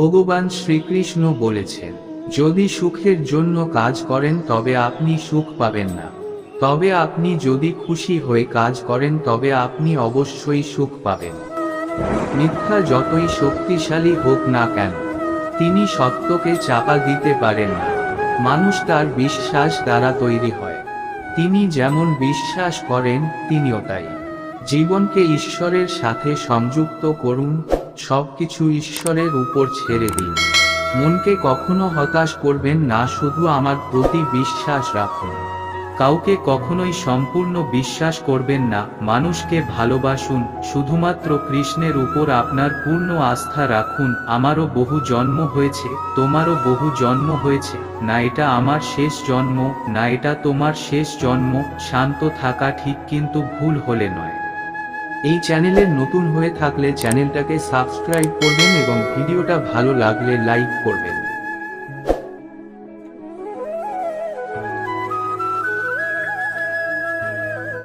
ভগবান শ্রীকৃষ্ণ বলেছেন, যদি সুখের জন্য কাজ করেন তবে আপনি সুখ পাবেন না, তবে আপনি যদি খুশি হয়ে কাজ করেন তবে আপনি অবশ্যই সুখ পাবেন। মিথ্যা যতই শক্তিশালী হোক না কেন, তিনি সত্যকে চাপা দিতে পারেন না। মানুষ তার বিশ্বাস দ্বারা তৈরি হয়। তিনি যেমন বিশ্বাস করেন তিনিও তাই। জীবনকে ঈশ্বরের সাথে সংযুক্ত করুন, সবকিছু ঈশ্বরের উপর ছেড়ে দিন। মনকে কখনো হতাশ করবেন না, শুধু আমার প্রতি বিশ্বাস রাখুন। কাউকে কখনোই সম্পূর্ণ বিশ্বাস করবেন না। মানুষকে ভালোবাসুন, শুধুমাত্র কৃষ্ণের উপর আপনার পূর্ণ আস্থা রাখুন। আমারও বহু জন্ম হয়েছে, তোমারও বহু জন্ম হয়েছে, না এটা আমার শেষ জন্ম, না এটা তোমার শেষ জন্ম। শান্ত থাকা ঠিক, কিন্তু ভুল হলে নয়। এই চ্যানেলের নতুন হয়ে থাকলে চ্যানেলটাকে সাবস্ক্রাইব করবেন এবং ভিডিওটা ভালো লাগলে লাইক করবেন।